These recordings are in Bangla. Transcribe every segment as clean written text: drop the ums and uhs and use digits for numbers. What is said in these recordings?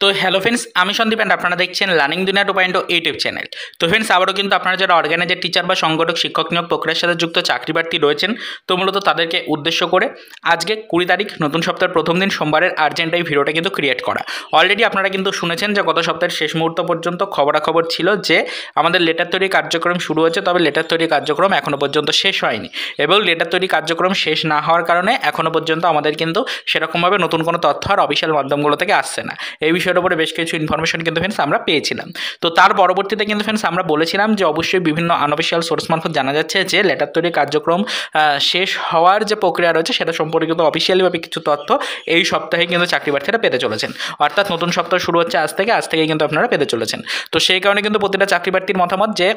তো হ্যালো ফ্রেন্ডস, আমি সন্দীপ অ্যান্ড আপনারা দেখছেন লার্নিং দুনিয়া 2.0 ইউটিউব চ্যানেল। তো ফ্রেন্ডস, আবারও কিন্তু আপনারা যারা অর্গানাইজার টিচার বা সংগঠক শিক্ষক নিয়োগ প্রক্রিয়ার সাথে যুক্ত চাকরি প্রার্থী রয়েছেন, তো মূলত তাদেরকে উদ্দেশ্য করে আজকে 20 তারিখ নতুন সপ্তাহের প্রথম দিন সোমবারের আর্জেন্ট এই ভিডিওটা কিন্তু ক্রিয়েট করা। অলরেডি আপনারা কিন্তু শুনেছেন যে গত সপ্তাহের শেষ মুহূর্ত পর্যন্ত খবরাখবর ছিল যে আমাদের লেটার তৈরি কার্যক্রম শুরু হয়েছে, তবে লেটার তৈরি কার্যক্রম এখনও পর্যন্ত শেষ হয়নি এবং লেটার তৈরি কার্যক্রম শেষ না হওয়ার কারণে এখনও পর্যন্ত আমাদের কিন্তু সেরকমভাবে নতুন কোনো তথ্য আর অফিসিয়াল মাধ্যমগুলো থেকে আসছে না। এই বিষয়ের উপরে বেশ কিছু ইনফরমেশন কিন্তু ফ্রেন্ডস আমরা পেয়েছিলাম। তো তার পরবর্তীতে কিন্তু ফ্রেন্ডস আমরা বলেছিলাম যে অবশ্যই বিভিন্ন আনঅফিসিয়াল সোর্স মারফত জানা যাচ্ছে যে লেটার তৈরি কার্যক্রম শেষ হওয়ার যে প্রক্রিয়া রয়েছে সেটা সম্পর্কিত অফিসিয়ালিভাবে কিছু তথ্য এই সপ্তাহে কিন্তু চাকরি প্রার্থীরা পেতে চলেছেন। অর্থাৎ নতুন সপ্তাহ শুরু হচ্ছে আজ থেকে কিন্তু আপনারা পেতে চলেছেন। তো সেই কারণে কিন্তু প্রতিটা চাকরি প্রার্থীর মতামত যে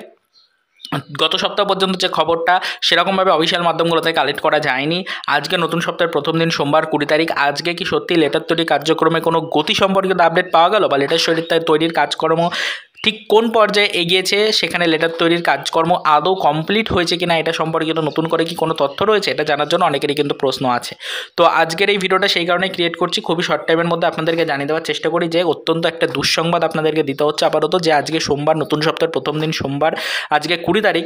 গত সপ্তাহ পর্যন্ত যে খবরটা সেরকমভাবে অফিসিয়াল মাধ্যমগুলো থেকে কালেক্ট করা যায়নি। আজকে নতুন সপ্তাহের প্রথম দিন সোমবার 20 তারিখ, আজকে কি সত্যি লেটার তৈরি কার্যক্রমে কোনো গতি সম্পর্কিত আপডেট পাওয়া গেল বা লেটার তৈরির কাজকর্ম ঠিক কোন পর্যায়ে এগিয়েছে, সেখানে লেটার তৈরির কাজকর্ম আদৌ কমপ্লিট হয়েছে কিনা এটা সম্পর্কিত নতুন করে কি কোনো তথ্য রয়েছে, এটা জানার জন্য অনেকেরই কিন্তু প্রশ্ন আছে। তো আজকের এই ভিডিওটা সেই কারণে ক্রিয়েট করছি, খুবই শর্ট টাইমের মধ্যে আপনাদেরকে জানিয়ে দেওয়ার চেষ্টা করি যে অত্যন্ত একটা দুঃসংবাদ আপনাদেরকে দিতে হচ্ছে আপাতত, যে আজকে সোমবার নতুন সপ্তাহের প্রথম দিন সোমবার, আজকে 20 তারিখ,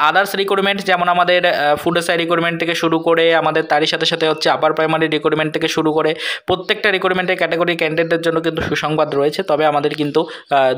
আদার্স রিক্রুটমেন্ট যেমন আমাদের ফুড এসআই রিক্রুটমেন্ট থেকে শুরু করে আমাদের তারই সাথে সাথে হচ্ছে আপার প্রাইমারি রিক্রুটমেন্ট থেকে শুরু করে প্রত্যেকটা রিক্রুটমেন্টের ক্যাটাগরি ক্যান্ডিডেটদের জন্য কিন্তু সুসংবাদ রয়েছে। তবে আমাদের কিন্তু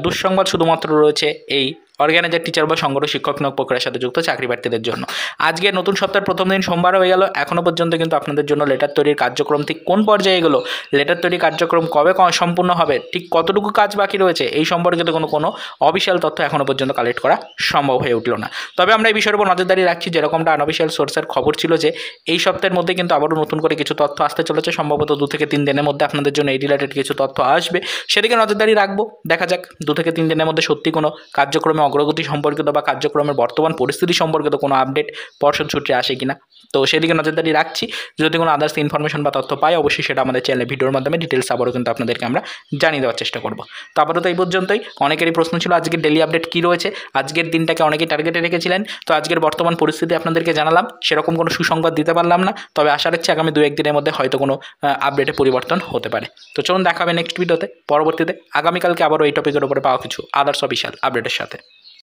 দুঃসংবাদ শুধুমাত্র রয়েছে এই অর্গানাইজার টিচার বা সংগঠক শিক্ষক নিয়োগ প্রক্রিয়ার সাথে যুক্ত চাকরি প্রার্থীদের জন্য। আজকে নতুন সপ্তাহের প্রথম দিন সোমবার হয়ে গেল, এখনও পর্যন্ত কিন্তু আপনাদের জন্য লেটার তৈরির কার্যক্রম ঠিক কোন পর্যায়ে গেলো, লেটার তৈরি কার্যক্রম কবে সম্পূর্ণ হবে, ঠিক কতটুকু কাজ বাকি রয়েছে, এই সম্পর্কিত কোনো অফিসিয়াল তথ্য এখনও পর্যন্ত কালেক্ট করা সম্ভব হয়ে উঠল না। তবে আমরা এই বিষয়ের উপর নজরদারি রাখছি, যেরকমটা আনঅফিসিয়াল সোর্সের খবর ছিল যে এই সপ্তাহের মধ্যে কিন্তু আবারও নতুন করে কিছু তথ্য আসতে চলেছে, সম্ভবত 2 থেকে 3 দিনের মধ্যে আপনাদের জন্য এই রিলেটেড কিছু তথ্য আসবে, সেদিকে নজরদারি রাখবো। দেখা যাক 2 থেকে 3 দিনের মধ্যে সত্যি কোনো কার্যক্রমে অগ্রগতি সম্পর্কিত বা কার্যক্রমের বর্তমান পরিস্থিতি সম্পর্কিত কোনো আপডেট পর্ষদ সূত্রে আসে কিনা, তো সেদিকে নজরদারি রাখছি। যদি কোনো আদার্স ইনফরমেশন বা তথ্য পাই অবশ্যই সেটা আমাদের চ্যানেলে ভিডিওর মাধ্যমে ডিটেলস আবারও কিন্তু আপনাদেরকে আমরা জানিয়ে দেওয়ার চেষ্টা করব। তো আপাতত এই পর্যন্তই। অনেকেরই প্রশ্ন ছিল আজকের ডেলি আপডেট কী রয়েছে, আজকের দিনটাকে অনেকেই টার্গেটে রেখেছিলেন, তো আজকের বর্তমান পরিস্থিতি আপনাদেরকে জানালাম, সেরকম কোনো সুসংবাদ দিতে পারলাম না, তবে আশা রাখছি আগামী 2-1 দিনের মধ্যে হয়তো কোনো আপডেটে পরিবর্তন হতে পারে। তো চলুন দেখা হবে নেক্সট ভিডিওতে, পরবর্তীতে আগামীকালকে আবারও এই টপিকের উপরে পাওয়া কিছু আদার্স অফিসিয়াল আপডেটের সাথে।